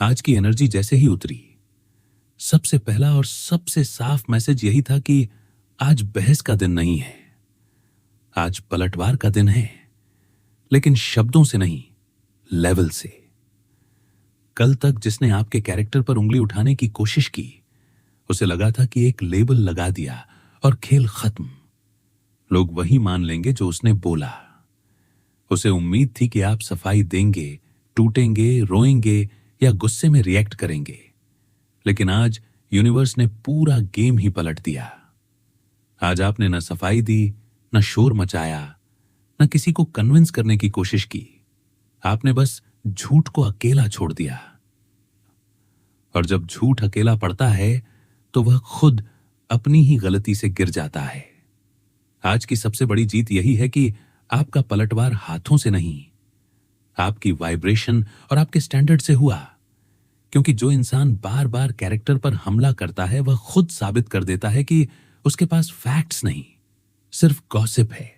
आज की एनर्जी जैसे ही उतरी, सबसे पहला और सबसे साफ मैसेज यही था कि आज बहस का दिन नहीं है, आज पलटवार का दिन है, लेकिन शब्दों से नहीं, लेवल से। कल तक जिसने आपके कैरेक्टर पर उंगली उठाने की कोशिश की, उसे लगा था कि एक लेबल लगा दिया और खेल खत्म। लोग वही मान लेंगे जो उसने बोला। उसे उम्मीद थी कि आप सफाई देंगे, टूटेंगे, रोएंगे या गुस्से में रिएक्ट करेंगे। लेकिन आज यूनिवर्स ने पूरा गेम ही पलट दिया। आज आपने न सफाई दी, न शोर मचाया, न किसी को कन्विंस करने की कोशिश की। आपने बस झूठ को अकेला छोड़ दिया। और जब झूठ अकेला पड़ता है तो वह खुद अपनी ही गलती से गिर जाता है। आज की सबसे बड़ी जीत यही है कि आपका पलटवार हाथों से नहीं, आपकी वाइब्रेशन और आपके स्टैंडर्ड से हुआ। क्योंकि जो इंसान बार बार कैरेक्टर पर हमला करता है, वह खुद साबित कर देता है कि उसके पास फैक्ट्स नहीं, सिर्फ गॉसिप है।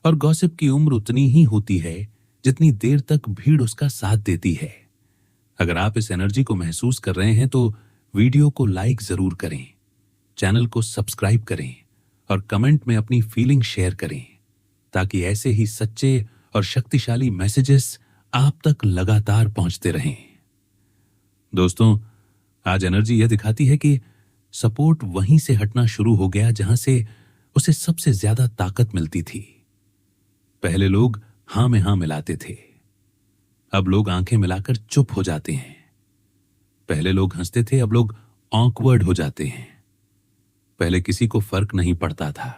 और गॉसिप की उम्र उतनी ही होती है जितनी देर तक भीड़ उसका साथ देती है। अगर आप इस एनर्जी को महसूस कर रहे हैं तो वीडियो को लाइक जरूर करें, चैनल को सब्सक्राइब करें और कमेंट में अपनी फीलिंग शेयर करें, ताकि ऐसे ही सच्चे और शक्तिशाली मैसेजेस आप तक लगातार पहुंचते रहें। दोस्तों, आज एनर्जी यह दिखाती है कि सपोर्ट वहीं से हटना शुरू हो गया जहां से उसे सबसे ज्यादा ताकत मिलती थी। पहले लोग हां में हां मिलाते थे, अब लोग आंखें मिलाकर चुप हो जाते हैं। पहले लोग हंसते थे, अब लोग ऑकवर्ड हो जाते हैं। पहले किसी को फर्क नहीं पड़ता था,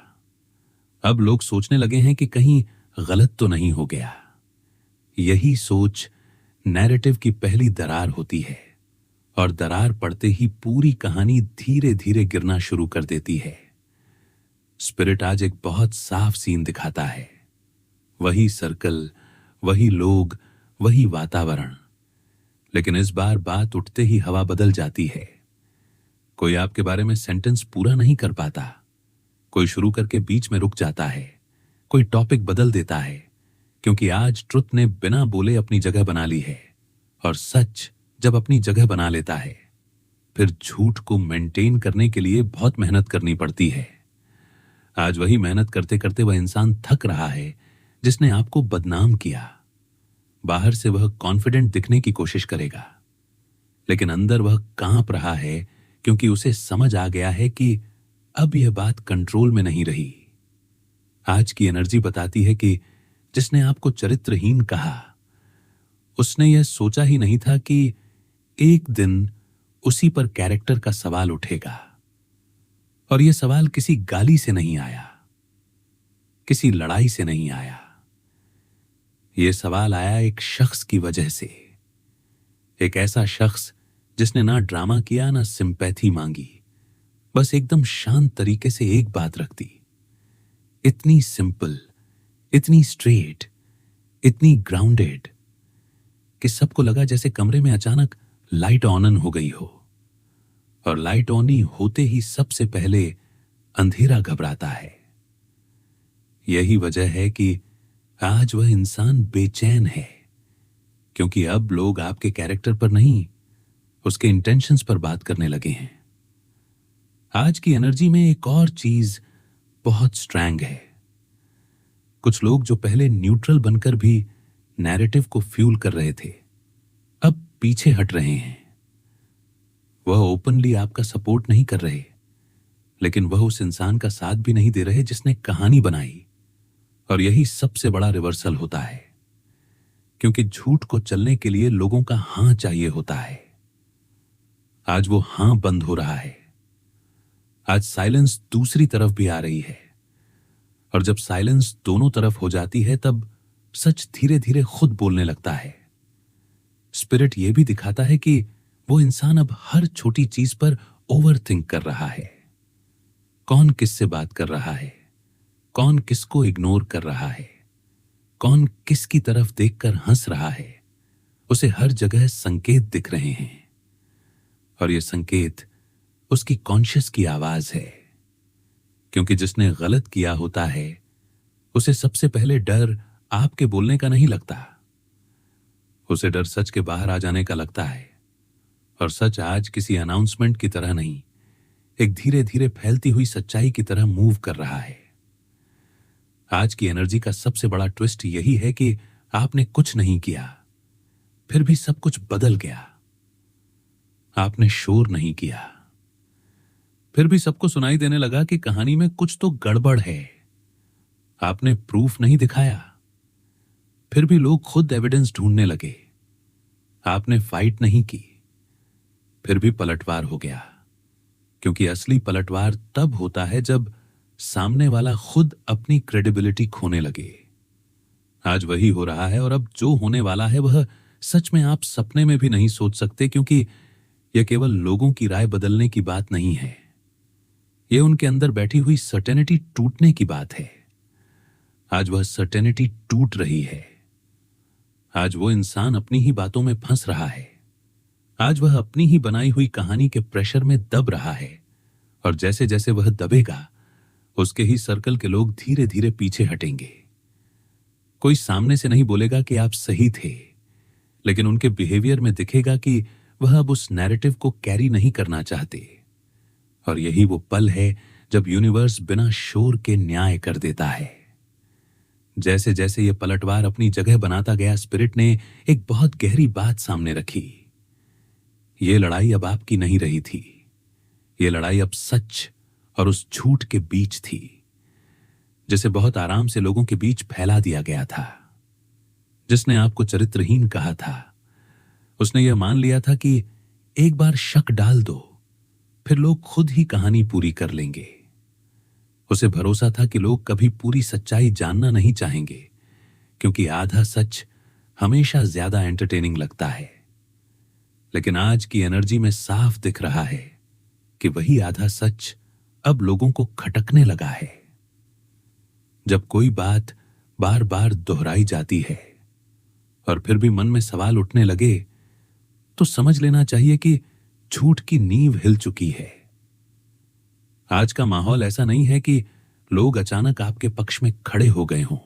अब लोग सोचने लगे हैं कि कहीं गलत तो नहीं हो गया। यही सोच नैरेटिव की पहली दरार होती है, और दरार पड़ते ही पूरी कहानी धीरे धीरे गिरना शुरू कर देती है। स्पिरिट आज एक बहुत साफ सीन दिखाता है। वही सर्कल, वही लोग, वही वातावरण। लेकिन इस बार बात उठते ही हवा बदल जाती है। कोई आपके बारे में सेंटेंस पूरा नहीं कर पाता, कोई शुरू करके बीच में रुक जाता है, कोई टॉपिक बदल देता है, क्योंकि आज ट्रुथ ने बिना बोले अपनी जगह बना ली है। और सच जब अपनी जगह बना लेता है, फिर झूठ को मेंटेन करने के लिए बहुत मेहनत करनी पड़ती है। आज वही मेहनत करते करते वह इंसान थक रहा है जिसने आपको बदनाम किया। बाहर से वह कॉन्फिडेंट दिखने की कोशिश करेगा, लेकिन अंदर वह कांप रहा है, क्योंकि उसे समझ आ गया है कि अब यह बात कंट्रोल में नहीं रही। आज की एनर्जी बताती है कि जिसने आपको चरित्रहीन कहा, उसने यह सोचा ही नहीं था कि एक दिन उसी पर कैरेक्टर का सवाल उठेगा। और यह सवाल किसी गाली से नहीं आया, किसी लड़ाई से नहीं आया। यह सवाल आया एक शख्स की वजह से। एक ऐसा शख्स जिसने ना ड्रामा किया, ना सिंपैथी मांगी, बस एकदम शांत तरीके से एक बात रख दी। इतनी सिंपल, इतनी स्ट्रेट, इतनी ग्राउंडेड कि सबको लगा जैसे कमरे में अचानक लाइट ऑन हो गई हो। और लाइट ऑन होते ही सबसे पहले अंधेरा घबराता है। यही वजह है कि आज वह इंसान बेचैन है, क्योंकि अब लोग आपके कैरेक्टर पर नहीं, उसके इंटेंशंस पर बात करने लगे हैं। आज की एनर्जी में एक और चीज बहुत स्ट्रैंग है। कुछ लोग जो पहले न्यूट्रल बनकर भी नैरेटिव को फ्यूल कर रहे थे, अब पीछे हट रहे हैं। वह ओपनली आपका सपोर्ट नहीं कर रहे, लेकिन वह उस इंसान का साथ भी नहीं दे रहे जिसने कहानी बनाई। और यही सबसे बड़ा रिवर्सल होता है, क्योंकि झूठ को चलने के लिए लोगों का हां चाहिए होता है। आज वो हां बंद हो रहा है। आज साइलेंस दूसरी तरफ भी आ रही है। और जब साइलेंस दोनों तरफ हो जाती है, तब सच धीरे धीरे खुद बोलने लगता है। स्पिरिट यह भी दिखाता है कि वो इंसान अब हर छोटी चीज पर ओवर थिंक कर रहा है। कौन किससे बात कर रहा है, कौन किसको इग्नोर कर रहा है, कौन किसकी तरफ देखकर हंस रहा है, उसे हर जगह संकेत दिख रहे हैं। और ये संकेत उसकी कॉन्शियस की आवाज है। क्योंकि जिसने गलत किया होता है, उसे सबसे पहले डर आपके बोलने का नहीं लगता, उसे डर सच के बाहर आ जाने का लगता है। और सच आज किसी अनाउंसमेंट की तरह नहीं, एक धीरे धीरे फैलती हुई सच्चाई की तरह मूव कर रहा है। आज की एनर्जी का सबसे बड़ा ट्विस्ट यही है कि आपने कुछ नहीं किया, फिर भी सब कुछ बदल गया। आपने शोर नहीं किया, फिर भी सबको सुनाई देने लगा कि कहानी में कुछ तो गड़बड़ है। आपने प्रूफ नहीं दिखाया, फिर भी लोग खुद एविडेंस ढूंढने लगे। आपने फाइट नहीं की, फिर भी पलटवार हो गया। क्योंकि असली पलटवार तब होता है जब सामने वाला खुद अपनी क्रेडिबिलिटी खोने लगे। आज वही हो रहा है, और अब जो होने वाला है वह सच में आप सपने में भी नहीं सोच सकते, क्योंकि यह केवल लोगों की राय बदलने की बात नहीं है। यह उनके अंदर बैठी हुई सर्टेनिटी टूटने की बात है। आज वह सर्टेनिटी टूट रही है। आज वो इंसान अपनी ही बातों में फंस रहा है। आज वह अपनी ही बनाई हुई कहानी के प्रेशर में दब रहा है, और जैसे जैसे वह दबेगा, उसके ही सर्कल के लोग धीरे धीरे पीछे हटेंगे। कोई सामने से नहीं बोलेगा कि आप सही थे, लेकिन उनके बिहेवियर में दिखेगा कि वह अब उस नैरेटिव को कैरी नहीं करना चाहते। और यही वो पल है जब यूनिवर्स बिना शोर के न्याय कर देता है। जैसे जैसे ये पलटवार अपनी जगह बनाता गया, स्पिरिट ने एक बहुत गहरी बात सामने रखी। ये लड़ाई अब आपकी नहीं रही थी। ये लड़ाई अब सच और उस झूठ के बीच थी, जिसे बहुत आराम से लोगों के बीच फैला दिया गया था। जिसने आपको चरित्रहीन कहा था, उसने यह मान लिया था कि एक बार शक डाल दो, फिर लोग खुद ही कहानी पूरी कर लेंगे। उसे भरोसा था कि लोग कभी पूरी सच्चाई जानना नहीं चाहेंगे, क्योंकि आधा सच हमेशा ज्यादा एंटरटेनिंग लगता है। लेकिन आज की एनर्जी में साफ दिख रहा है कि वही आधा सच अब लोगों को खटकने लगा है। जब कोई बात बार बार दोहराई जाती है और फिर भी मन में सवाल उठने लगे, तो समझ लेना चाहिए कि झूठ की नींव हिल चुकी है। आज का माहौल ऐसा नहीं है कि लोग अचानक आपके पक्ष में खड़े हो गए हों।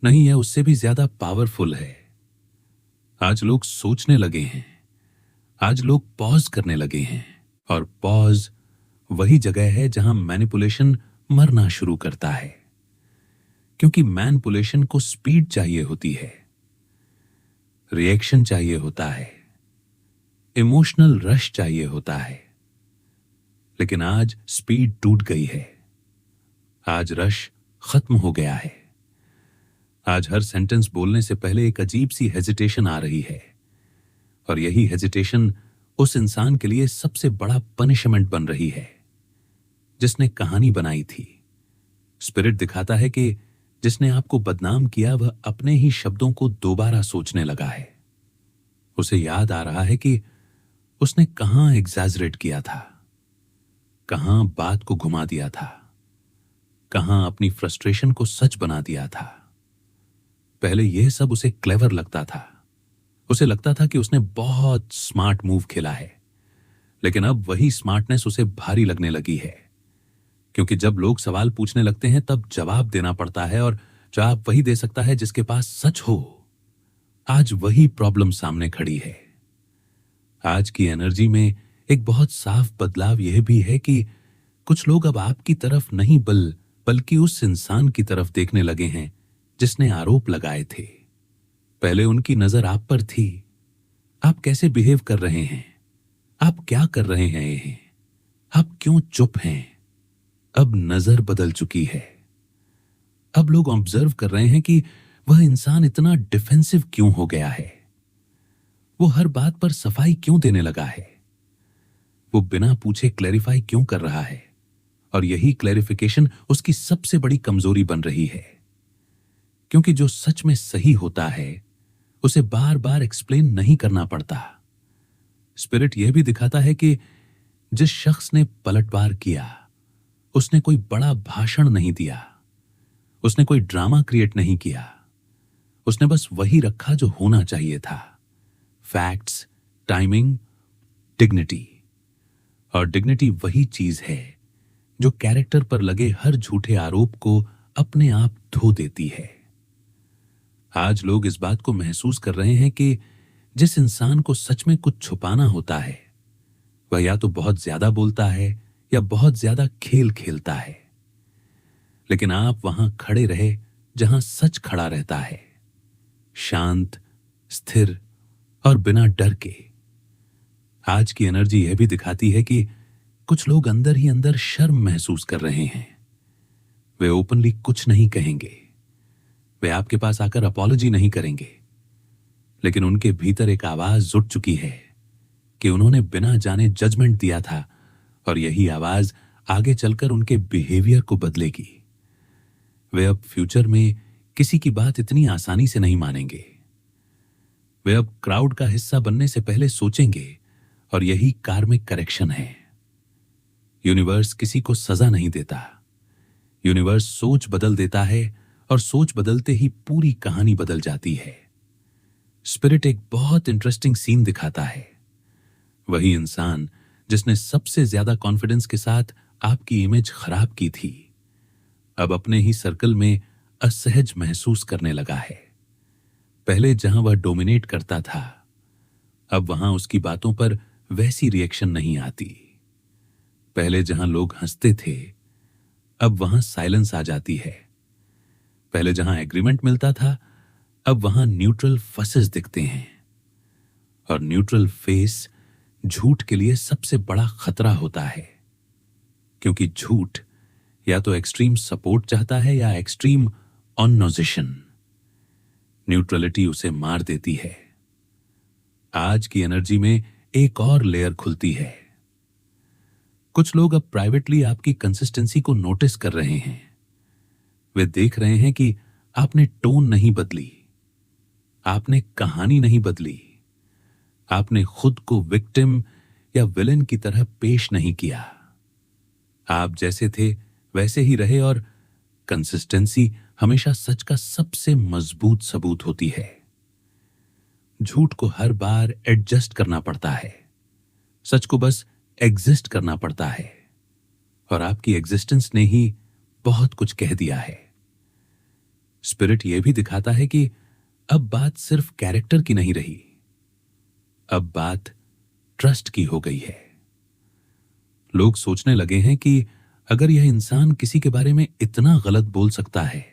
नहीं, है उससे भी ज्यादा पावरफुल है। आज लोग सोचने लगे हैं। आज लोग पॉज करने लगे हैं, और पॉज वही जगह है जहां मैनिपुलेशन मरना शुरू करता है। क्योंकि मैनिपुलेशन को स्पीड चाहिए होती है, रिएक्शन चाहिए होता है, इमोशनल रश चाहिए होता है। लेकिन आज स्पीड टूट गई है। आज रश खत्म हो गया है। आज हर सेंटेंस बोलने से पहले एक अजीब सी हेजिटेशन आ रही है, और यही हेजिटेशन उस इंसान के लिए सबसे बड़ा पनिशमेंट बन रही है जिसने कहानी बनाई थी। स्पिरिट दिखाता है कि जिसने आपको बदनाम किया, वह अपने ही शब्दों को दोबारा सोचने लगा है। उसे याद आ रहा है कि उसने कहां एग्जैजरेट किया था, कहां बात को घुमा दिया था, कहां अपनी फ्रस्ट्रेशन को सच बना दिया था। पहले यह सब उसे क्लेवर लगता था। उसे लगता था कि उसने बहुत स्मार्ट मूव खेला है, लेकिन अब वही स्मार्टनेस उसे भारी लगने लगी है। क्योंकि जब लोग सवाल पूछने लगते हैं, तब जवाब देना पड़ता है, और जवाब वही दे सकता है जिसके पास सच हो। आज वही प्रॉब्लम सामने खड़ी है। आज की एनर्जी में एक बहुत साफ बदलाव यह भी है कि कुछ लोग अब आपकी तरफ नहीं बल्कि उस इंसान की तरफ देखने लगे हैं जिसने आरोप लगाए थे। पहले उनकी नजर आप पर थी। आप कैसे बिहेव कर रहे हैं, आप क्या कर रहे हैं, आप क्यों चुप हैं। अब नजर बदल चुकी है। अब लोग ऑब्जर्व कर रहे हैं कि वह इंसान इतना डिफेंसिव क्यों हो गया है। वो हर बात पर सफाई क्यों देने लगा है। वो बिना पूछे क्लैरिफाई क्यों कर रहा है, और यही क्लैरिफिकेशन उसकी सबसे बड़ी कमजोरी बन रही है। क्योंकि जो सच में सही होता है, उसे बार बार एक्सप्लेन नहीं करना पड़ता। स्पिरिट यह भी दिखाता है कि जिस शख्स ने पलटवार किया, उसने कोई बड़ा भाषण नहीं दिया, उसने कोई ड्रामा क्रिएट नहीं किया। उसने बस वही रखा जो होना चाहिए था। Facts, timing, dignity. और डिग्निटी वही चीज है जो कैरेक्टर पर लगे हर झूठे आरोप को अपने आप धो देती है। आज लोग इस बात को महसूस कर रहे हैं कि जिस इंसान को सच में कुछ छुपाना होता है वह या तो बहुत ज्यादा बोलता है या बहुत ज्यादा खेल खेलता है, लेकिन आप वहां खड़े रहे जहां सच खड़ा रहता है, शांत, स्थिर और बिना डर के। आज की एनर्जी यह भी दिखाती है कि कुछ लोग अंदर ही अंदर शर्म महसूस कर रहे हैं। वे ओपनली कुछ नहीं कहेंगे, वे आपके पास आकर अपॉलॉजी नहीं करेंगे, लेकिन उनके भीतर एक आवाज जुट चुकी है कि उन्होंने बिना जाने जजमेंट दिया था और यही आवाज आगे चलकर उनके बिहेवियर को बदलेगी। वे अब फ्यूचर में किसी की बात इतनी आसानी से नहीं मानेंगे। वे अब क्राउड का हिस्सा बनने से पहले सोचेंगे और यही कार्मिक करेक्शन है। यूनिवर्स किसी को सजा नहीं देता, यूनिवर्स सोच बदल देता है और सोच बदलते ही पूरी कहानी बदल जाती है। स्पिरिट एक बहुत इंटरेस्टिंग सीन दिखाता है। वही इंसान जिसने सबसे ज्यादा कॉन्फिडेंस के साथ आपकी इमेज खराब की थी, अब अपने ही सर्कल में असहज महसूस करने लगा है। पहले जहां वह डोमिनेट करता था, अब वहां उसकी बातों पर वैसी रिएक्शन नहीं आती। पहले जहां लोग हंसते थे, अब वहां साइलेंस आ जाती है। पहले जहां एग्रीमेंट मिलता था, अब वहां न्यूट्रल फेसेस दिखते हैं। और न्यूट्रल फेस झूठ के लिए सबसे बड़ा खतरा होता है, क्योंकि झूठ या तो एक्सट्रीम सपोर्ट चाहता है या एक्सट्रीम ऑनोजिशन। न्यूट्रलिटी उसे मार देती है। आज की एनर्जी में एक और लेयर खुलती है। कुछ लोग अब प्राइवेटली आपकी कंसिस्टेंसी को नोटिस कर रहे हैं। वे देख रहे हैं कि आपने टोन नहीं बदली, आपने कहानी नहीं बदली, आपने खुद को विक्टिम या विलेन की तरह पेश नहीं किया। आप जैसे थे वैसे ही रहे, और कंसिस्टेंसी हमेशा सच का सबसे मजबूत सबूत होती है। झूठ को हर बार एडजस्ट करना पड़ता है, सच को बस एग्जिस्ट करना पड़ता है, और आपकी एग्जिस्टेंस ने ही बहुत कुछ कह दिया है। स्पिरिट यह भी दिखाता है कि अब बात सिर्फ कैरेक्टर की नहीं रही, अब बात ट्रस्ट की हो गई है। लोग सोचने लगे हैं कि अगर यह इंसान किसी के बारे में इतना गलत बोल सकता है,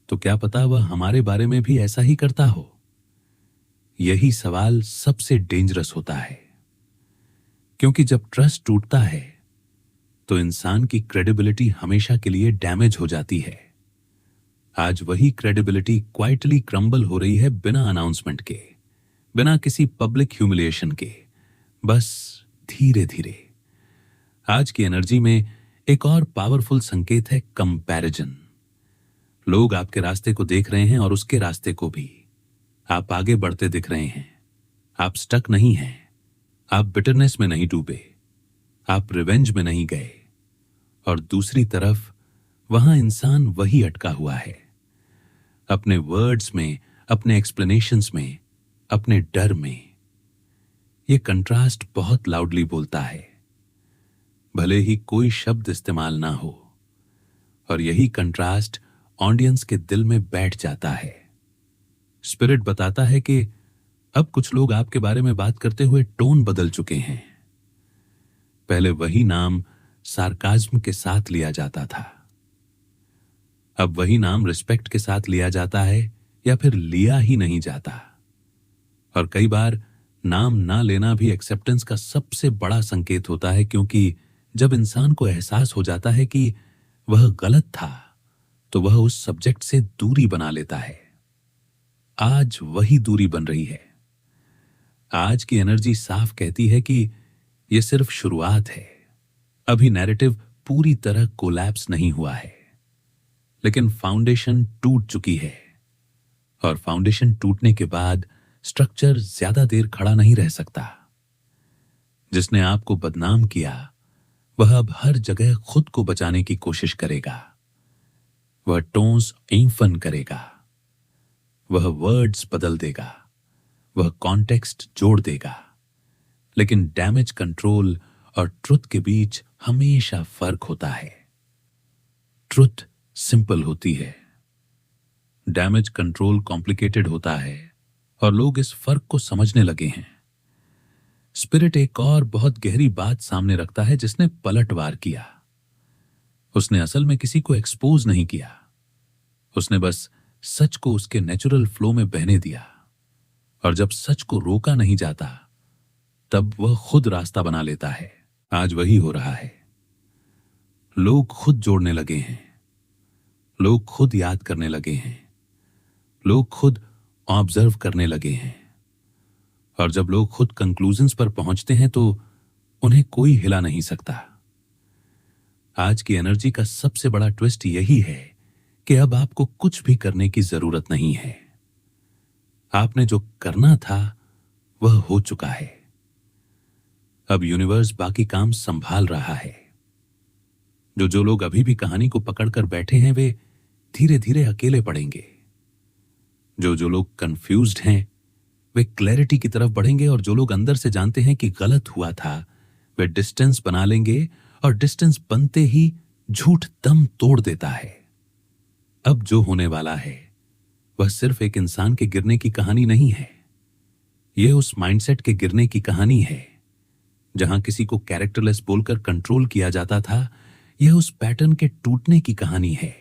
तो क्या पता वह हमारे बारे में भी ऐसा ही करता हो। यही सवाल सबसे डेंजरस होता है, क्योंकि जब ट्रस्ट टूटता है तो इंसान की क्रेडिबिलिटी हमेशा के लिए डैमेज हो जाती है। आज वही क्रेडिबिलिटी क्वाइटली क्रम्बल हो रही है, बिना अनाउंसमेंट के, बिना किसी पब्लिक ह्यूमिलिएशन के, बस धीरे धीरे। आज की एनर्जी में एक और पावरफुल संकेत है कंपैरिजन। लोग आपके रास्ते को देख रहे हैं और उसके रास्ते को भी। आप आगे बढ़ते दिख रहे हैं, आप स्टक नहीं हैं, आप बिटरनेस में नहीं डूबे, आप रिवेंज में नहीं गए, और दूसरी तरफ वहां इंसान वही अटका हुआ है, अपने वर्ड्स में, अपने एक्सप्लेनेशंस में, अपने डर में। यह कंट्रास्ट बहुत लाउडली बोलता है, भले ही कोई शब्द इस्तेमाल ना हो, और यही कंट्रास्ट ऑडियंस के दिल में बैठ जाता है। स्पिरिट बताता है कि अब कुछ लोग आपके बारे में बात करते हुए टोन बदल चुके हैं। पहले वही नाम सार्काज्म के साथ लिया जाता था, अब वही नाम रिस्पेक्ट के साथ लिया जाता है, या फिर लिया ही नहीं जाता। और कई बार नाम ना लेना भी एक्सेप्टेंस का सबसे बड़ा संकेत होता है, क्योंकि जब इंसान को एहसास हो जाता है कि वह गलत था, तो वह उस सब्जेक्ट से दूरी बना लेता है। आज वही दूरी बन रही है। आज की एनर्जी साफ कहती है कि यह सिर्फ शुरुआत है। अभी नैरेटिव पूरी तरह कोलैप्स नहीं हुआ है, लेकिन फाउंडेशन टूट चुकी है, और फाउंडेशन टूटने के बाद स्ट्रक्चर ज्यादा देर खड़ा नहीं रह सकता। जिसने आपको बदनाम किया, वह अब हर जगह खुद को बचाने की कोशिश करेगा। वह टोन्स इंफन करेगा, वह वर्ड्स बदल देगा, वह कॉन्टेक्स्ट जोड़ देगा, लेकिन डैमेज कंट्रोल और ट्रुथ के बीच हमेशा फर्क होता है। ट्रुथ सिंपल होती है, डैमेज कंट्रोल कॉम्प्लिकेटेड होता है, और लोग इस फर्क को समझने लगे हैं। स्पिरिट एक और बहुत गहरी बात सामने रखता है जिसने पलटवार किया। उसने असल में किसी को एक्सपोज नहीं किया, उसने बस सच को उसके नेचुरल फ्लो में बहने दिया। और जब सच को रोका नहीं जाता तब वह खुद रास्ता बना लेता है। आज वही हो रहा है। लोग खुद जोड़ने लगे हैं, लोग खुद याद करने लगे हैं, लोग खुद ऑब्जर्व करने लगे हैं। और जब लोग खुद कंक्लूजन्स पर पहुंचते हैं तो उन्हें कोई हिला नहीं सकता। आज की एनर्जी का सबसे बड़ा ट्विस्ट यही है कि अब आपको कुछ भी करने की जरूरत नहीं है। आपने जो करना था वह हो चुका है। अब यूनिवर्स बाकी काम संभाल रहा है। जो लोग अभी भी कहानी को पकड़कर बैठे हैं वे धीरे धीरे अकेले पड़ेंगे। जो लोग कंफ्यूज्ड हैं वे क्लैरिटी की तरफ बढ़ेंगे, और जो लोग अंदर से जानते हैं कि गलत हुआ था वे डिस्टेंस बना लेंगे। और डिस्टेंस बनते ही झूठ दम तोड़ देता है। अब जो होने वाला है वह सिर्फ एक इंसान के गिरने की कहानी नहीं है, यह उस माइंडसेट के गिरने की कहानी है। जहां किसी को कैरेक्टरलेस बोलकर कंट्रोल किया जाता था, यह उस पैटर्न के टूटने की कहानी है।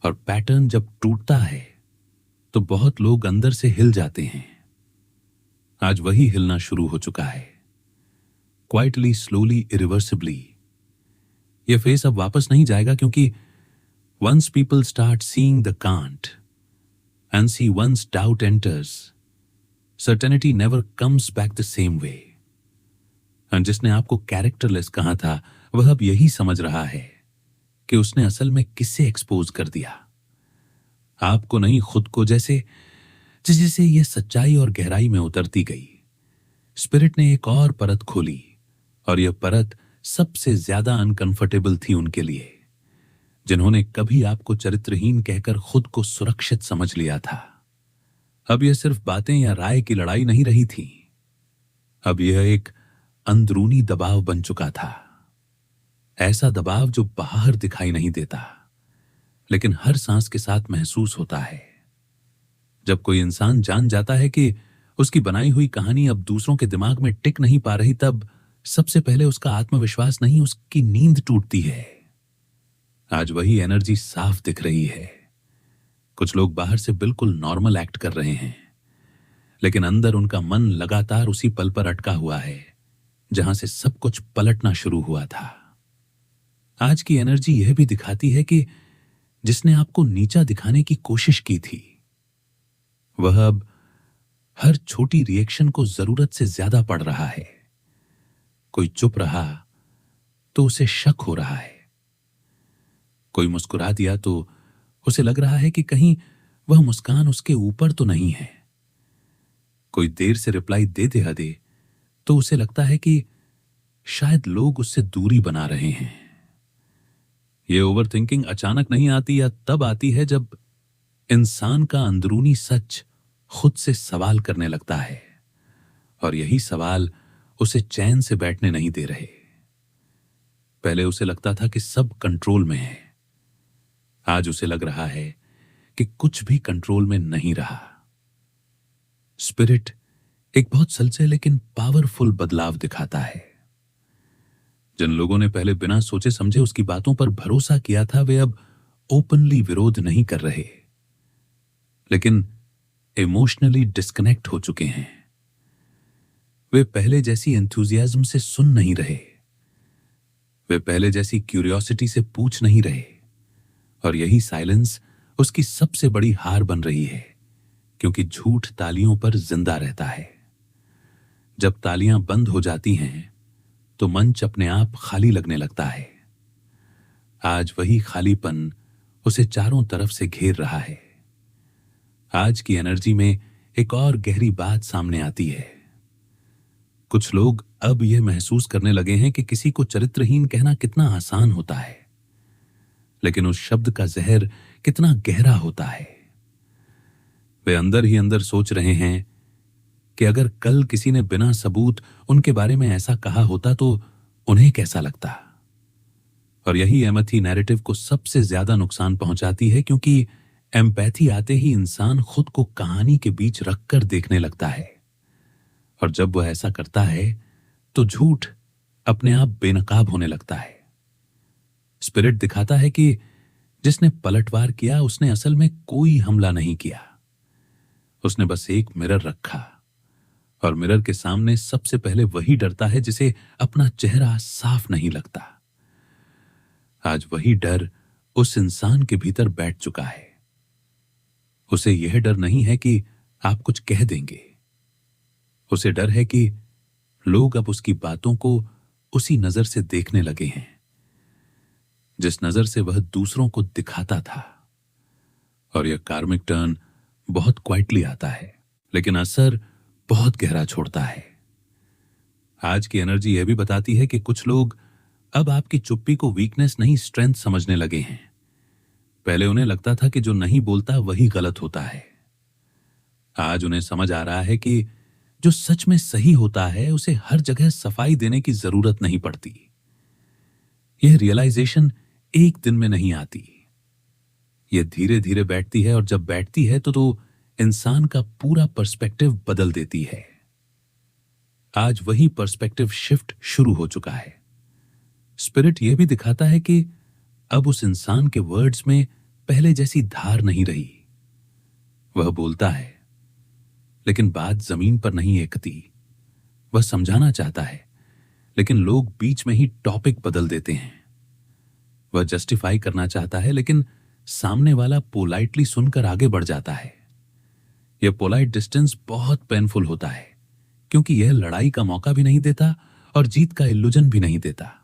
और पैटर्न जब टूटता है तो बहुत लोग अंदर से हिल जाते हैं। आज वही हिलना शुरू हो चुका है, क्वाइटली, स्लोली, इरिवर्सिबली। यह फेस अब वापस नहीं जाएगा, क्योंकि once people start seeing the can't and see once doubt enters, certainty never comes back the same way. और जिसने आपको कैरेक्टरलेस कहा था वह अब यही समझ रहा है कि उसने असल में किसे एक्सपोज कर दिया। आपको नहीं, खुद को। जैसे जैसे यह सच्चाई और गहराई में उतरती गई, स्पिरिट ने एक और परत खोली, और यह परत सबसे ज्यादा अनकंफर्टेबल थी उनके लिए, जिन्होंने कभी आपको चरित्रहीन कहकर खुद को सुरक्षित समझ लिया था। अब यह सिर्फ बातें या राय की लड़ाई नहीं रही थी, अब यह एक अंदरूनी दबाव बन चुका था। ऐसा दबाव जो बाहर दिखाई नहीं देता, लेकिन हर सांस के साथ महसूस होता है। जब कोई इंसान जान जाता है कि उसकी बनाई हुई कहानी अब दूसरों के दिमाग में टिक नहीं पा रही, तब सबसे पहले उसका आत्मविश्वास नहीं, उसकी नींद टूटती है। आज वही एनर्जी साफ दिख रही है। कुछ लोग बाहर से बिल्कुल नॉर्मल एक्ट कर रहे हैं, लेकिन अंदर उनका मन लगातार उसी पल पर अटका हुआ है जहां से सब कुछ पलटना शुरू हुआ था। आज की एनर्जी यह भी दिखाती है कि जिसने आपको नीचा दिखाने की कोशिश की थी वह अब हर छोटी रिएक्शन को जरूरत से ज्यादा पड़ रहा है। कोई चुप रहा तो उसे शक हो रहा है, कोई मुस्कुरा दिया तो उसे लग रहा है कि कहीं वह मुस्कान उसके ऊपर तो नहीं है, कोई देर से रिप्लाई दे तो उसे लगता है कि शायद लोग उससे दूरी बना रहे हैं। यह ओवरथिंकिंग अचानक नहीं आती, या तब आती है जब इंसान का अंदरूनी सच खुद से सवाल करने लगता है, और यही सवाल उसे चैन से बैठने नहीं दे रहे। पहले उसे लगता था कि सब कंट्रोल में है, आज उसे लग रहा है कि कुछ भी कंट्रोल में नहीं रहा। स्पिरिट एक बहुत सलचे लेकिन पावरफुल बदलाव दिखाता है। जिन लोगों ने पहले बिना सोचे समझे उसकी बातों पर भरोसा किया था वे अब ओपनली विरोध नहीं कर रहे, लेकिन इमोशनली डिस्कनेक्ट हो चुके हैं। वे पहले जैसी एंथुजियाज्म से सुन नहीं रहे, वे पहले जैसी क्यूरियोसिटी से पूछ नहीं रहे, और यही साइलेंस उसकी सबसे बड़ी हार बन रही है, क्योंकि झूठ तालियों पर जिंदा रहता है। जब तालियां बंद हो जाती हैं तो मंच अपने आप खाली लगने लगता है। आज वही खालीपन उसे चारों तरफ से घेर रहा है। आज की एनर्जी में एक और गहरी बात सामने आती है। कुछ लोग अब यह महसूस करने लगे हैं कि किसी को चरित्रहीन कहना कितना आसान होता है, लेकिन उस शब्द का जहर कितना गहरा होता है। वे अंदर ही अंदर सोच रहे हैं कि अगर कल किसी ने बिना सबूत उनके बारे में ऐसा कहा होता तो उन्हें कैसा लगता। और यही एमथी नैरेटिव को सबसे ज्यादा नुकसान पहुंचाती है, क्योंकि एम्पैथी आते ही इंसान खुद को कहानी के बीच रखकर देखने लगता है, और जब वह ऐसा करता है तो झूठ अपने आप बेनकाब होने लगता है। स्पिरिट दिखाता है कि जिसने पलटवार किया उसने असल में कोई हमला नहीं किया। उसने बस एक मिरर रखा, और मिरर के सामने सबसे पहले वही डरता है जिसे अपना चेहरा साफ नहीं लगता। आज वही डर उस इंसान के भीतर बैठ चुका है। उसे यह डर नहीं है कि आप कुछ कह देंगे, उसे डर है कि लोग अब उसकी बातों को उसी नजर से देखने लगे हैं जिस नजर से वह दूसरों को दिखाता था। और यह कार्मिक टर्न बहुत क्वाइटली आता है, लेकिन असर बहुत गहरा छोड़ता है। आज की एनर्जी यह भी बताती है कि कुछ लोग अब आपकी चुप्पी को वीकनेस नहीं स्ट्रेंथ समझने लगे हैं। पहले उन्हें लगता था कि जो नहीं बोलता वही गलत होता है। आज उन्हें समझ आ रहा है कि जो सच में सही होता है उसे हर जगह सफाई देने की जरूरत नहीं पड़ती। यह रियलाइजेशन एक दिन में नहीं आती, यह धीरे धीरे बैठती है, और जब बैठती है तो इंसान का पूरा पर्सपेक्टिव बदल देती है। आज वही पर्सपेक्टिव शिफ्ट शुरू हो चुका है। स्पिरिट यह भी दिखाता है कि अब उस इंसान के वर्ड्स में पहले जैसी धार नहीं रही। वह बोलता है, लेकिन बात जमीन पर नहीं एकती। वह समझाना चाहता है, लेकिन लोग बीच में ही टॉपिक बदल देते हैं। वह जस्टिफाई करना चाहता है, लेकिन सामने वाला पोलाइटली सुनकर आगे बढ़ जाता है। यह पोलाइट डिस्टेंस बहुत पेनफुल होता है, क्योंकि यह लड़ाई का मौका भी नहीं देता और जीत का इल्यूजन भी नहीं देता।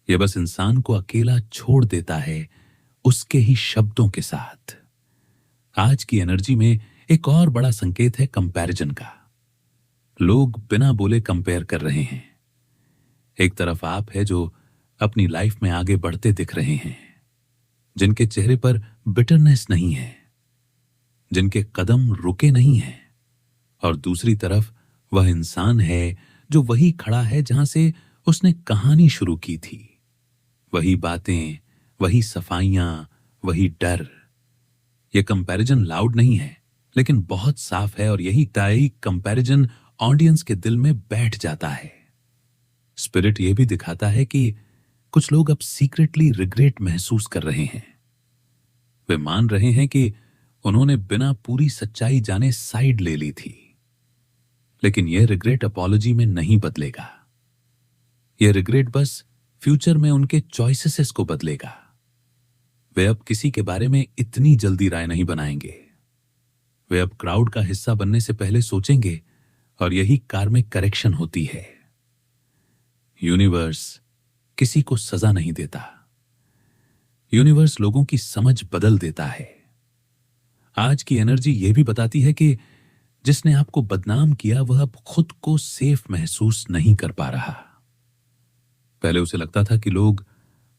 यह बस इंसान को अकेला छोड़ देता है उसके ही शब्दों के साथ। आज की एनर्जी में एक और बड़ा संकेत है कंपैरिजन का। लोग बिना बोले कंपेयर कर रहे हैं। एक तरफ आप है जो अपनी लाइफ में आगे बढ़ते दिख रहे हैं, जिनके चेहरे पर बिटरनेस नहीं है, जिनके कदम रुके नहीं हैं, और दूसरी तरफ वह इंसान है जो वही खड़ा है जहां से उसने कहानी शुरू की थी। वही बातें, वही सफाइयां, वही डर। यह कंपैरिजन लाउड नहीं है, लेकिन बहुत साफ है, और यही ताई कंपैरिजन ऑडियंस के दिल में बैठ जाता है। स्पिरिट यह भी दिखाता है कि कुछ लोग अब सीक्रेटली रिग्रेट महसूस कर रहे हैं। वे मान रहे हैं कि उन्होंने बिना पूरी सच्चाई जाने साइड ले ली थी, लेकिन यह रिग्रेट अपॉलॉजी में नहीं बदलेगा। यह रिग्रेट बस फ्यूचर में उनके चॉइसेस को बदलेगा। वे अब किसी के बारे में इतनी जल्दी राय नहीं बनाएंगे। वे अब क्राउड का हिस्सा बनने से पहले सोचेंगे, और यही कार्मिक करेक्शन होती है। यूनिवर्स किसी को सजा नहीं देता, यूनिवर्स लोगों की समझ बदल देता है। आज की एनर्जी यह भी बताती है कि जिसने आपको बदनाम किया वह अब खुद को सेफ महसूस नहीं कर पा रहा। पहले उसे लगता था कि लोग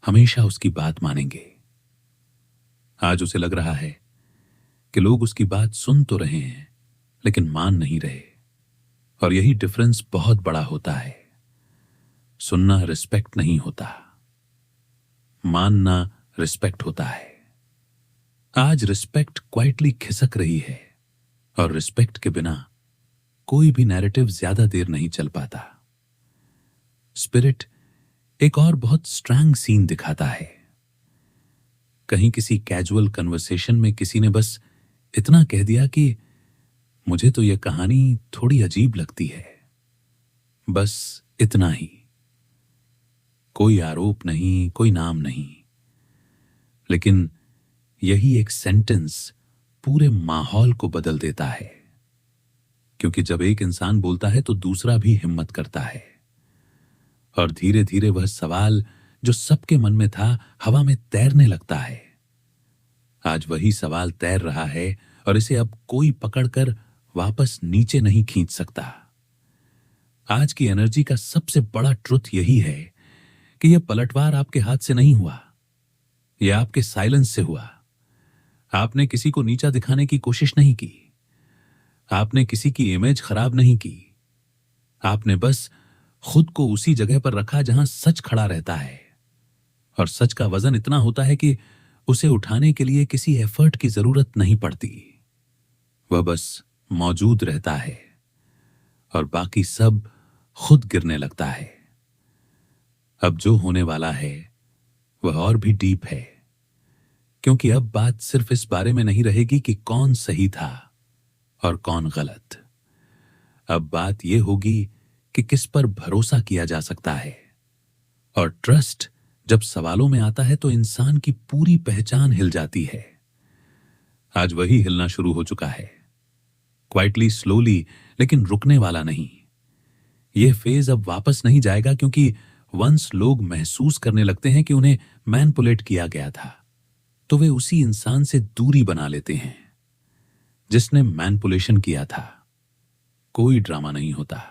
हमेशा उसकी बात मानेंगे। आज उसे लग रहा है कि लोग उसकी बात सुन तो रहे हैं, लेकिन मान नहीं रहे। और यही डिफरेंस बहुत बड़ा होता है। सुनना रिस्पेक्ट नहीं होता, मानना रिस्पेक्ट होता है। आज रिस्पेक्ट क्वाइटली खिसक रही है, और रिस्पेक्ट के बिना कोई भी नैरेटिव ज्यादा देर नहीं चल पाता। स्पिरिट एक और बहुत स्ट्रांग सीन दिखाता है। कहीं किसी कैजुअल कन्वर्सेशन में किसी ने बस इतना कह दिया कि मुझे तो यह कहानी थोड़ी अजीब लगती है। बस इतना ही, कोई आरोप नहीं, कोई नाम नहीं, लेकिन यही एक सेंटेंस पूरे माहौल को बदल देता है। क्योंकि जब एक इंसान बोलता है तो दूसरा भी हिम्मत करता है, और धीरे धीरे वह सवाल जो सबके मन में था हवा में तैरने लगता है। आज वही सवाल तैर रहा है, और इसे अब कोई पकड़कर वापस नीचे नहीं खींच सकता। आज की एनर्जी का सबसे बड़ा ट्रुथ यही है कि यह पलटवार आपके हाथ से नहीं हुआ, यह आपके साइलेंस से हुआ। आपने किसी को नीचा दिखाने की कोशिश नहीं की, आपने किसी की इमेज खराब नहीं की। आपने बस खुद को उसी जगह पर रखा जहां सच खड़ा रहता है, और सच का वजन इतना होता है कि उसे उठाने के लिए किसी एफर्ट की जरूरत नहीं पड़ती। वह बस मौजूद रहता है और बाकी सब खुद गिरने लगता है। अब जो होने वाला है वह और भी डीप है, क्योंकि अब बात सिर्फ इस बारे में नहीं रहेगी कि कौन सही था और कौन गलत। अब बात यह होगी कि किस पर भरोसा किया जा सकता है। और ट्रस्ट जब सवालों में आता है तो इंसान की पूरी पहचान हिल जाती है। आज वही हिलना शुरू हो चुका है, क्वाइटली, स्लोली, लेकिन रुकने वाला नहीं। यह फेज अब वापस नहीं जाएगा, क्योंकि वंस लोग महसूस करने लगते हैं कि उन्हें मैनिपुलेट किया गया था, तो वे उसी इंसान से दूरी बना लेते हैं जिसने मैनिपुलेशन किया था। कोई ड्रामा नहीं होता,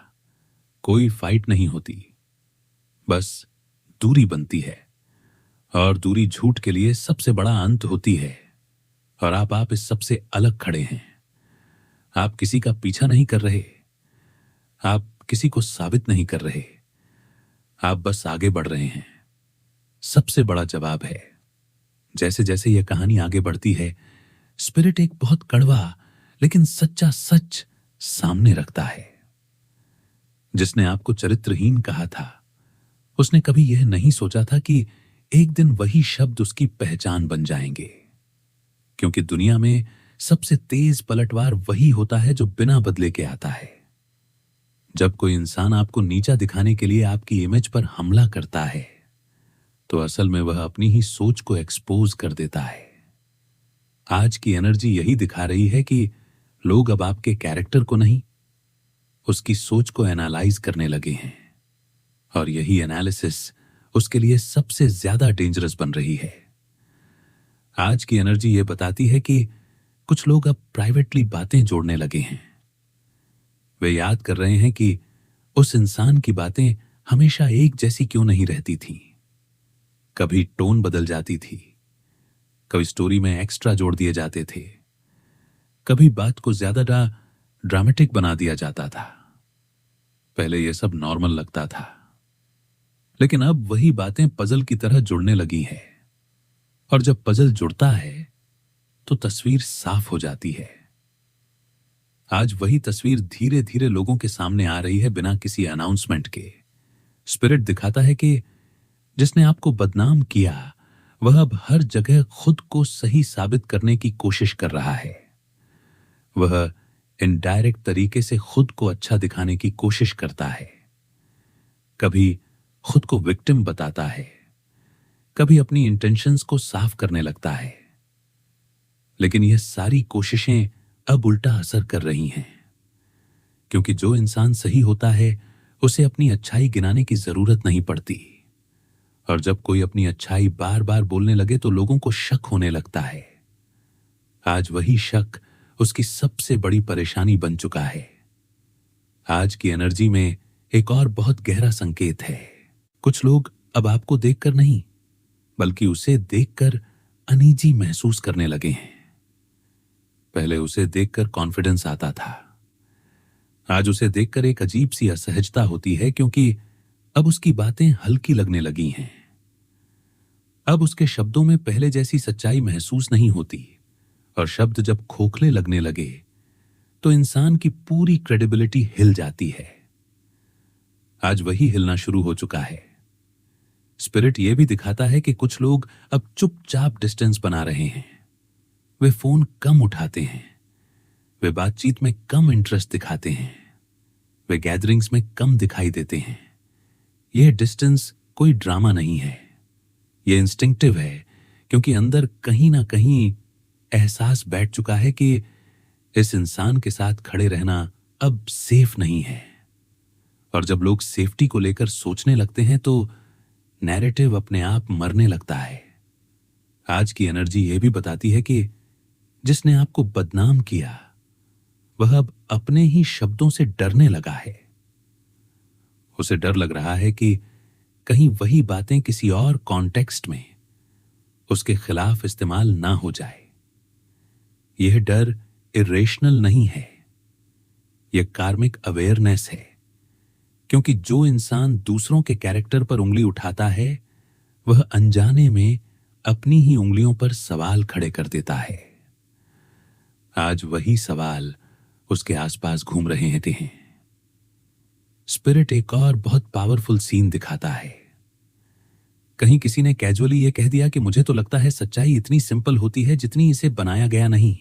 कोई फाइट नहीं होती, बस दूरी बनती है। और दूरी झूठ के लिए सबसे बड़ा अंत होती है। और आप इस सबसे अलग खड़े हैं। आप किसी का पीछा नहीं कर रहे, आप किसी को साबित नहीं कर रहे, आप बस आगे बढ़ रहे हैं। सबसे बड़ा जवाब है, जैसे जैसे यह कहानी आगे बढ़ती है, स्पिरिट एक बहुत कड़वा लेकिन सच्चा सच सामने रखता है। जिसने आपको चरित्रहीन कहा था, उसने कभी यह नहीं सोचा था कि एक दिन वही शब्द उसकी पहचान बन जाएंगे। क्योंकि दुनिया में सबसे तेज पलटवार वही होता है जो बिना बदले के आता है। जब कोई इंसान आपको नीचा दिखाने के लिए आपकी इमेज पर हमला करता है, तो असल में वह अपनी ही सोच को एक्सपोज कर देता है। आज की एनर्जी यही दिखा रही है कि लोग अब आपके कैरेक्टर को नहीं, उसकी सोच को एनालाइज करने लगे हैं। और यही एनालिसिस उसके लिए सबसे ज्यादा डेंजरस बन रही है। आज की एनर्जी यह बताती है कि कुछ लोग अब प्राइवेटली बातें जोड़ने लगे हैं। वे याद कर रहे हैं कि उस इंसान की बातें हमेशा एक जैसी क्यों नहीं रहती थीं। कभी टोन बदल जाती थी, कभी स्टोरी में एक्स्ट्रा जोड़ दिए जाते थे, कभी बात को ज्यादा ड्रामेटिक बना दिया जाता था। पहले यह सब नॉर्मल लगता था, लेकिन अब वही बातें पजल की तरह जुड़ने लगी हैं। और जब पजल जुड़ता है तो तस्वीर साफ हो जाती है। आज वही तस्वीर धीरे धीरे लोगों के सामने आ रही है, बिना किसी अनाउंसमेंट के। स्पिरिट दिखाता है कि जिसने आपको बदनाम किया, वह अब हर जगह खुद को सही साबित करने की कोशिश कर रहा है। वह इनडायरेक्ट तरीके से खुद को अच्छा दिखाने की कोशिश करता है। कभी खुद को विक्टिम बताता है, कभी अपनी इंटेंशंस को साफ करने लगता है। लेकिन यह सारी कोशिशें अब उल्टा असर कर रही हैं, क्योंकि जो इंसान सही होता है उसे अपनी अच्छाई गिनाने की जरूरत नहीं पड़ती। और जब कोई अपनी अच्छाई बार बार बोलने लगे तो लोगों को शक होने लगता है। आज वही शक उसकी सबसे बड़ी परेशानी बन चुका है। आज की एनर्जी में एक और बहुत गहरा संकेत है। कुछ लोग अब आपको देखकर नहीं, बल्कि उसे देखकर अनईजी महसूस करने लगे हैं। पहले उसे देखकर कॉन्फिडेंस आता था, आज उसे देखकर एक अजीब सी असहजता होती है, क्योंकि अब उसकी बातें हल्की लगने लगी हैं। अब उसके शब्दों में पहले जैसी सच्चाई महसूस नहीं होती। और शब्द जब खोखले लगने लगे तो इंसान की पूरी क्रेडिबिलिटी हिल जाती है। आज वही हिलना शुरू हो चुका है। स्पिरिट यह भी दिखाता है कि कुछ लोग अब चुपचाप डिस्टेंस बना रहे हैं। वे फोन कम उठाते हैं, वे बातचीत में कम इंटरेस्ट दिखाते हैं, वे गैदरिंग्स में कम दिखाई देते हैं। यह डिस्टेंस कोई ड्रामा नहीं है, यह इंस्टिंक्टिव है, क्योंकि अंदर कहीं ना कहीं एहसास बैठ चुका है कि इस इंसान के साथ खड़े रहना अब सेफ नहीं है। और जब लोग सेफ्टी को लेकर सोचने लगते हैं तो नैरेटिव अपने आप मरने लगता है। आज की एनर्जी यह भी बताती है कि जिसने आपको बदनाम किया, वह अब अपने ही शब्दों से डरने लगा है। उसे डर लग रहा है कि कहीं वही बातें किसी और कॉन्टेक्स्ट में उसके खिलाफ इस्तेमाल ना हो जाए। यह डर इरेशनल नहीं है, यह कार्मिक अवेयरनेस है। क्योंकि जो इंसान दूसरों के कैरेक्टर पर उंगली उठाता है, वह अनजाने में अपनी ही उंगलियों पर सवाल खड़े कर देता है। आज वही सवाल उसके आसपास घूम रहे हैं। स्पिरिट एक और बहुत पावरफुल सीन दिखाता है। कहीं किसी ने कैजुअली यह कह दिया कि मुझे तो लगता है सच्चाई इतनी सिंपल होती है जितनी इसे बनाया गया नहीं।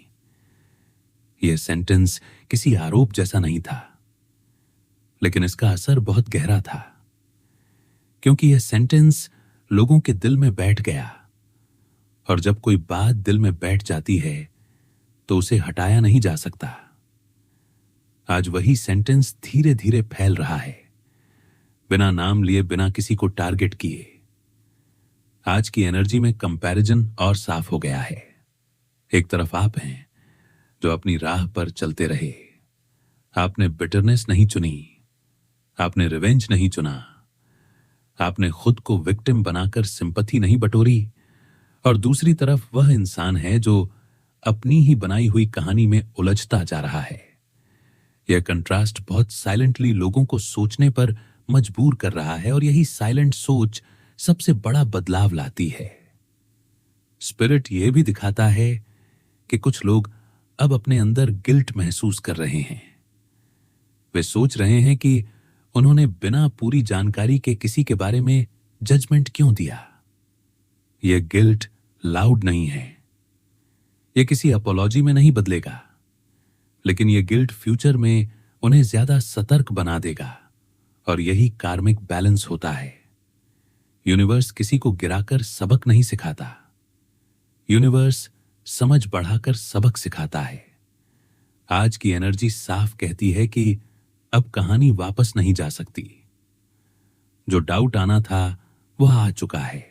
यह सेंटेंस किसी आरोप जैसा नहीं था, लेकिन इसका असर बहुत गहरा था, क्योंकि यह सेंटेंस लोगों के दिल में बैठ गया। और जब कोई बात दिल में बैठ जाती है तो उसे हटाया नहीं जा सकता। आज वही सेंटेंस धीरे धीरे फैल रहा है, बिना नाम लिए, बिना किसी को टारगेट किए। आज की एनर्जी में कंपैरिजन और साफ हो गया है। एक तरफ आप हैं जो अपनी राह पर चलते रहे। आपने बिटरनेस नहीं चुनी, आपने रिवेंज नहीं चुना, आपने खुद को विक्टिम बनाकर सिंपैथी नहीं बटोरी। और दूसरी तरफ वह इंसान है जो अपनी ही बनाई हुई कहानी में उलझता जा रहा है। यह कंट्रास्ट बहुत साइलेंटली लोगों को सोचने पर मजबूर कर रहा है, और यही साइलेंट सोच सबसे बड़ा बदलाव लाती है। स्पिरिट यह भी दिखाता है कि कुछ लोग अब अपने अंदर गिल्ट महसूस कर रहे हैं। वे सोच रहे हैं कि उन्होंने बिना पूरी जानकारी के किसी के बारे में जजमेंट क्यों दिया। यह गिल्ट लाउड नहीं है, यह किसी अपॉलॉजी में नहीं बदलेगा, लेकिन यह गिल्ट फ्यूचर में उन्हें ज्यादा सतर्क बना देगा। और यही कार्मिक बैलेंस होता है। यूनिवर्स किसी को गिराकर सबक नहीं सिखाता, यूनिवर्स समझ बढ़ाकर सबक सिखाता है। आज की एनर्जी साफ कहती है कि अब कहानी वापस नहीं जा सकती। जो डाउट आना था वह आ चुका है,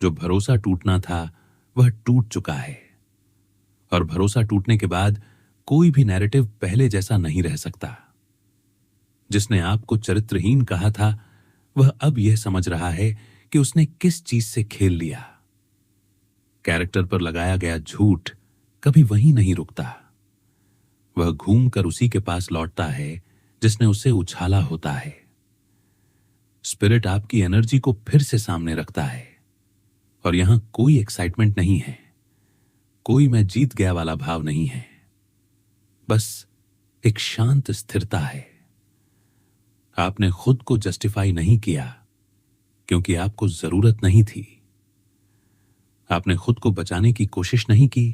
जो भरोसा टूटना था वह टूट चुका है। और भरोसा टूटने के बाद कोई भी नैरेटिव पहले जैसा नहीं रह सकता। जिसने आपको चरित्रहीन कहा था वह अब यह समझ रहा है कि उसने किस चीज से खेल लिया। कैरेक्टर पर लगाया गया झूठ कभी वहीं नहीं रुकता, वह घूमकर उसी के पास लौटता है जिसने उसे उछाला होता है। स्पिरिट आपकी एनर्जी को फिर से सामने रखता है, और यहां कोई एक्साइटमेंट नहीं है, कोई मैं जीत गया वाला भाव नहीं है, बस एक शांत स्थिरता है। आपने खुद को जस्टिफाई नहीं किया क्योंकि आपको जरूरत नहीं थी। आपने खुद को बचाने की कोशिश नहीं की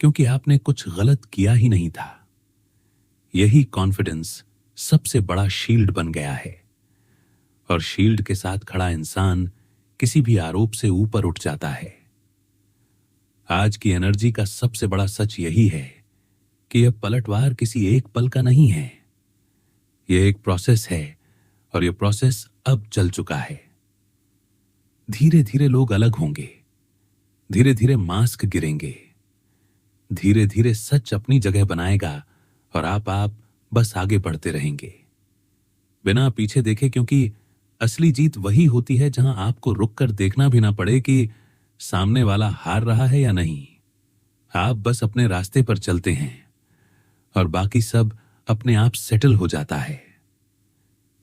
क्योंकि आपने कुछ गलत किया ही नहीं था। यही कॉन्फिडेंस सबसे बड़ा शील्ड बन गया है, और शील्ड के साथ खड़ा इंसान किसी भी आरोप से ऊपर उठ जाता है। आज की एनर्जी का सबसे बड़ा सच यही है कि यह पलटवार किसी एक पल का नहीं है। यह एक प्रोसेस है, और यह प्रोसेस अब चल चुका है। धीरे धीरे लोग अलग होंगे, धीरे धीरे मास्क गिरेंगे, धीरे धीरे सच अपनी जगह बनाएगा, और आप बस आगे बढ़ते रहेंगे बिना पीछे देखे, क्योंकि असली जीत वही होती है जहां आपको रुककर देखना भी ना पड़े कि सामने वाला हार रहा है या नहीं। आप बस अपने रास्ते पर चलते हैं, और बाकी सब अपने आप सेटल हो जाता है।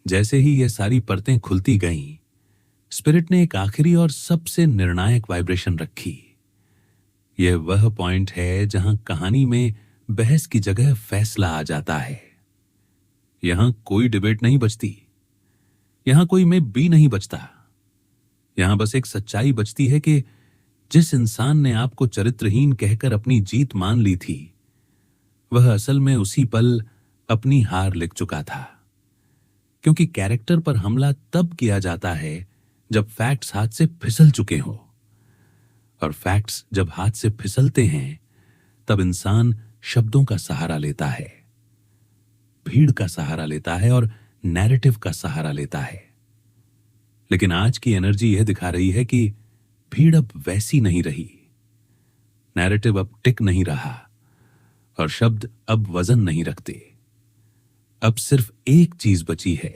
जैसे ही ये सारी परतें खुलती गईं, स्पिरिट ने एक आखिरी और सबसे निर्णायक वाइब्रेशन रखी। यह वह पॉइंट है जहां कहानी में बहस की जगह फैसला आ जाता है। यहां कोई डिबेट नहीं बचती, यहां कोई में बी नहीं बचता। यहां बस एक सच्चाई बचती है कि जिस इंसान ने आपको चरित्रहीन कहकर अपनी जीत मान ली थी, वह असल में उसी पल अपनी हार लिख चुका था। क्योंकि कैरेक्टर पर हमला तब किया जाता है जब फैक्ट्स हाथ से फिसल चुके हों, और फैक्ट्स जब हाथ से फिसलते हैं तब इंसान शब्दों का सहारा लेता है, भीड़ का सहारा लेता है, और नैरेटिव का सहारा लेता है। लेकिन आज की एनर्जी यह दिखा रही है कि भीड़ अब वैसी नहीं रही, नैरेटिव अब टिक नहीं रहा, और शब्द अब वजन नहीं रखते। अब सिर्फ एक चीज बची है,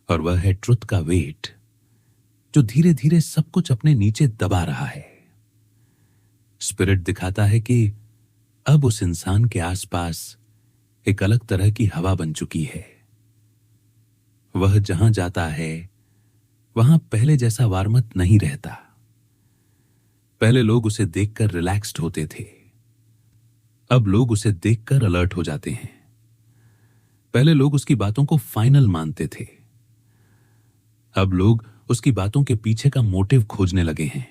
और वह है ट्रुथ का वेट, जो धीरे धीरे सब कुछ अपने नीचे दबा रहा है। स्पिरिट दिखाता है कि अब उस इंसान के आसपास एक अलग तरह की हवा बन चुकी है। वह जहां जाता है वहां पहले जैसा वार्मथ नहीं रहता, पहले लोग उसे देखकर रिलैक्स्ड होते थे, अब लोग उसे देखकर अलर्ट हो जाते हैं। पहले लोग उसकी बातों को फाइनल मानते थे, अब लोग उसकी बातों के पीछे का मोटिव खोजने लगे हैं।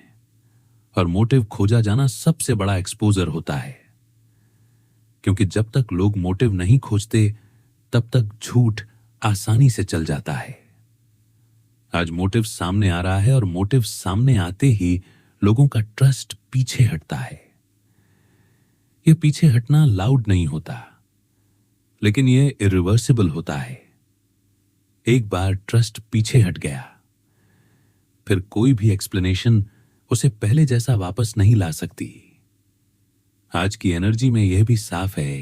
और मोटिव खोजा जाना सबसे बड़ा एक्सपोजर होता है, क्योंकि जब तक लोग मोटिव नहीं खोजते तब तक झूठ आसानी से चल जाता है। आज मोटिव सामने आ रहा है और मोटिव सामने आते ही लोगों का ट्रस्ट पीछे हटता है। यह पीछे हटना लाउड नहीं होता, लेकिन यह इरिवर्सिबल होता है। एक बार ट्रस्ट पीछे हट गया, फिर कोई भी एक्सप्लेनेशन उसे पहले जैसा वापस नहीं ला सकती। आज की एनर्जी में यह भी साफ है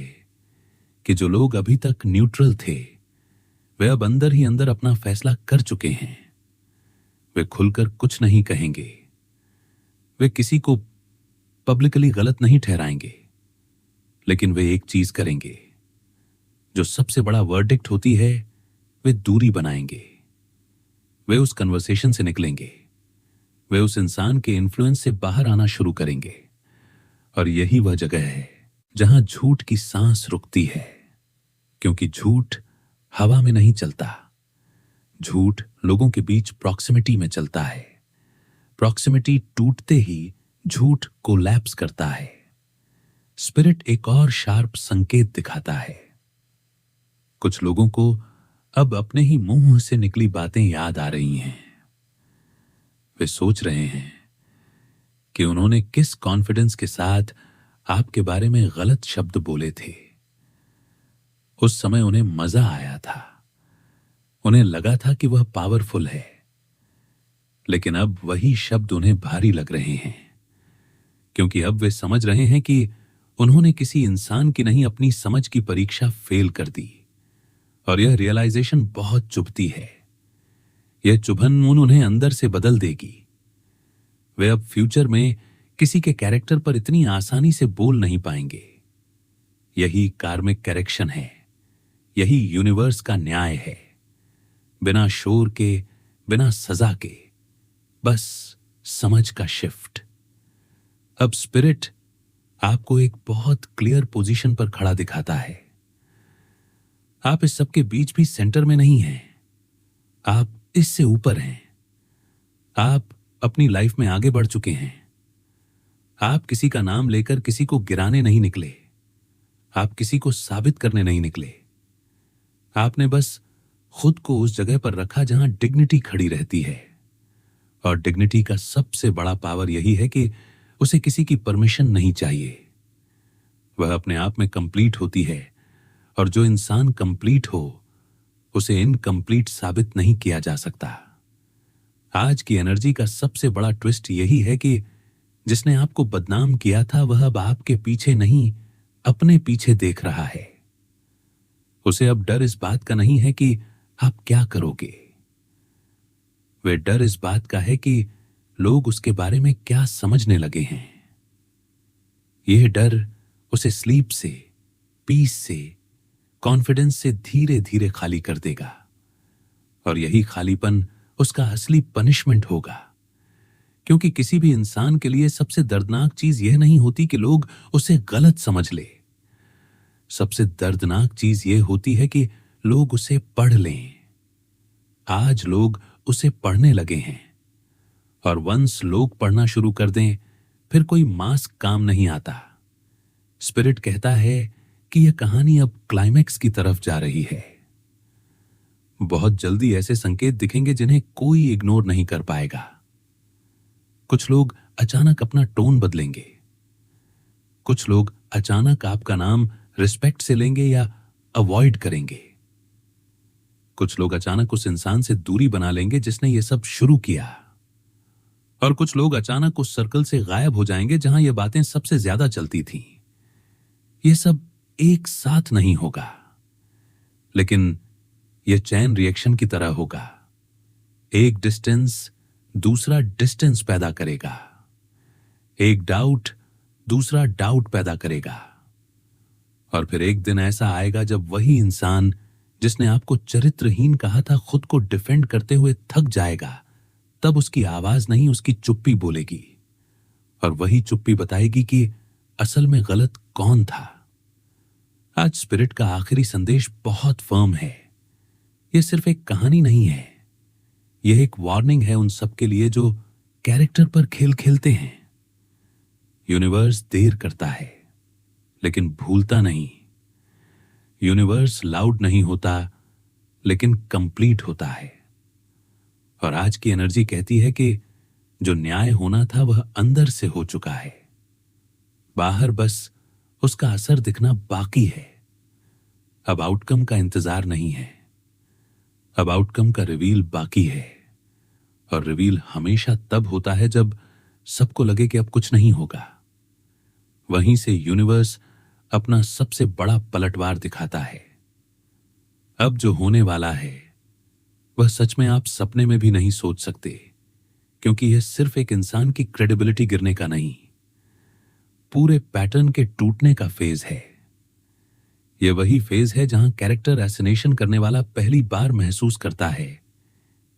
कि जो लोग अभी तक न्यूट्रल थे, वे अब अंदर ही अंदर अपना फैसला कर चुके हैं। वे खुलकर कुछ नहीं कहेंगे, वे किसी को पब्लिकली गलत नहीं ठहराएंगे, लेकिन वे एक चीज करेंगे जो सबसे बड़ा वर्डिक्ट होती है, वे दूरी बनाएंगे। वे उस कन्वर्सेशन से निकलेंगे, वे उस इंसान के इन्फ्लुएंस से बाहर आना शुरू करेंगे। और यही वह जगह है जहां झूठ की सांस रुकती है, क्योंकि झूठ हवा में नहीं चलता, झूठ लोगों के बीच प्रॉक्सिमिटी में चलता है। प्रॉक्सिमिटी टूटते ही झूठ कोलैप्स करता है। स्पिरिट एक और शार्प संकेत दिखाता है। कुछ लोगों को अब अपने ही मुंह से निकली बातें याद आ रही हैं। वे सोच रहे हैं कि उन्होंने किस कॉन्फिडेंस के साथ आपके बारे में गलत शब्द बोले थे। उस समय उन्हें मजा आया था, उन्हें लगा था कि वह पावरफुल है, लेकिन अब वही शब्द उन्हें भारी लग रहे हैं, क्योंकि अब वे समझ रहे हैं कि उन्होंने किसी इंसान की नहीं, अपनी समझ की परीक्षा फेल कर दी। और यह रियलाइजेशन बहुत चुभती है। यह चुभन उन्हें अंदर से बदल देगी। वे अब फ्यूचर में किसी के कैरेक्टर पर इतनी आसानी से बोल नहीं पाएंगे। यही कार्मिक करेक्शन है, यही यूनिवर्स का न्याय है। बिना शोर के, बिना सजा के, बस समझ का शिफ्ट। अब स्पिरिट आपको एक बहुत क्लियर पोजीशन पर खड़ा दिखाता है। आप इस सबके बीच भी सेंटर में नहीं हैं, आप इससे ऊपर हैं। आप अपनी लाइफ में आगे बढ़ चुके हैं। आप किसी का नाम लेकर किसी को गिराने नहीं निकले, आप किसी को साबित करने नहीं निकले। आपने बस खुद को उस जगह पर रखा जहां डिग्निटी खड़ी रहती है। और डिग्निटी का सबसे बड़ा पावर यही है कि उसे किसी की परमिशन नहीं चाहिए। वह अपने आप में कंप्लीट होती है, और जो इंसान कंप्लीट हो उसे इनकम्प्लीट साबित नहीं किया जा सकता। आज की एनर्जी का सबसे बड़ा ट्विस्ट यही है कि जिसने आपको बदनाम किया था, वह अब आपके पीछे नहीं, अपने पीछे देख रहा है। उसे अब डर इस बात का नहीं है कि आप क्या करोगे, वे डर इस बात का है कि लोग उसके बारे में क्या समझने लगे हैं। यह डर उसे स्लीप से, पीस से, कॉन्फिडेंस से धीरे धीरे खाली कर देगा। और यही खालीपन उसका असली पनिशमेंट होगा, क्योंकि किसी भी इंसान के लिए सबसे दर्दनाक चीज यह नहीं होती कि लोग उसे गलत समझ ले। सबसे दर्दनाक चीज यह होती है कि लोग उसे पढ़ लें। आज लोग उसे पढ़ने लगे हैं, और वंस लोग पढ़ना शुरू कर दें, फिर कोई मास्क काम नहीं आता। स्पिरिट कहता है कि यह कहानी अब क्लाइमैक्स की तरफ जा रही है। बहुत जल्दी ऐसे संकेत दिखेंगे जिन्हें कोई इग्नोर नहीं कर पाएगा। कुछ लोग अचानक अपना टोन बदलेंगे, कुछ लोग अचानक आपका नाम रिस्पेक्ट से लेंगे या अवॉइड करेंगे, कुछ लोग अचानक उस इंसान से दूरी बना लेंगे जिसने यह सब शुरू किया, और कुछ लोग अचानक उस सर्कल से गायब हो जाएंगे जहां ये बातें सबसे ज्यादा चलती थीं। ये सब एक साथ नहीं होगा, लेकिन यह चैन रिएक्शन की तरह होगा। एक डिस्टेंस दूसरा डिस्टेंस पैदा करेगा, एक डाउट दूसरा डाउट पैदा करेगा, और फिर एक दिन ऐसा आएगा जब वही इंसान जिसने आपको चरित्रहीन कहा था, खुद को डिफेंड करते हुए थक जाएगा। तब उसकी आवाज नहीं, उसकी चुप्पी बोलेगी, और वही चुप्पी बताएगी कि असल में गलत कौन था। आज स्पिरिट का आखिरी संदेश बहुत फर्म है। यह सिर्फ एक कहानी नहीं है, यह एक वार्निंग है उन सबके लिए जो कैरेक्टर पर खेल खेलते हैं। यूनिवर्स देर करता है लेकिन भूलता नहीं। यूनिवर्स लाउड नहीं होता लेकिन कंप्लीट होता है। और आज की एनर्जी कहती है कि जो न्याय होना था वह अंदर से हो चुका है, बाहर बस उसका असर दिखना बाकी है। अब आउटकम का इंतजार नहीं है, अब आउटकम का रिवील बाकी है। और रिवील हमेशा तब होता है जब सबको लगे कि अब कुछ नहीं होगा। वहीं से यूनिवर्स अपना सबसे बड़ा पलटवार दिखाता है। अब जो होने वाला है वह सच में आप सपने में भी नहीं सोच सकते, क्योंकि यह सिर्फ एक इंसान की क्रेडिबिलिटी गिरने का नहीं, पूरे पैटर्न के टूटने का फेज है। यह वही फेज है जहां कैरेक्टर एसिनेशन करने वाला पहली बार महसूस करता है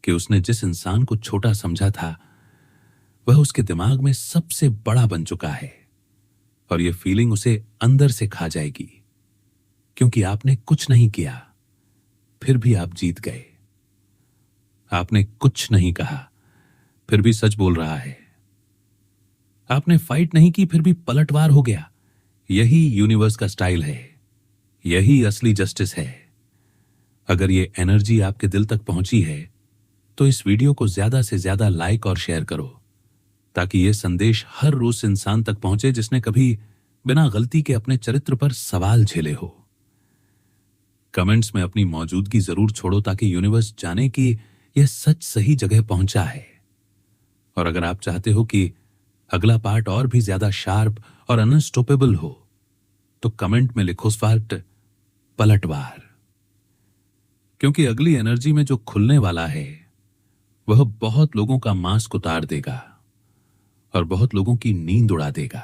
कि उसने जिस इंसान को छोटा समझा था वह उसके दिमाग में सबसे बड़ा बन चुका है। और यह फीलिंग उसे अंदर से खा जाएगी, क्योंकि आपने कुछ नहीं किया फिर भी आप जीत गए। आपने कुछ नहीं कहा फिर भी सच बोल रहा है। आपने फाइट नहीं की फिर भी पलटवार हो गया। यही यूनिवर्स का स्टाइल है, यही असली जस्टिस है। अगर ये एनर्जी आपके दिल तक पहुंची है तो इस वीडियो को ज्यादा से ज्यादा लाइक और शेयर करो, ताकि यह संदेश हर उस इंसान तक पहुंचे जिसने कभी बिना गलती के अपने चरित्र पर सवाल झेले हो। कमेंट्स में अपनी मौजूदगी जरूर छोड़ो ताकि यूनिवर्स जाने कि यह सच सही जगह पहुंचा है। और अगर आप चाहते हो कि अगला पार्ट और भी ज्यादा शार्प और अनस्टॉपेबल हो तो कमेंट में लिखो स्पार्ट पलटवार, क्योंकि अगली एनर्जी में जो खुलने वाला है वह बहुत लोगों का मास्क उतार देगा और बहुत लोगों की नींद उड़ा देगा।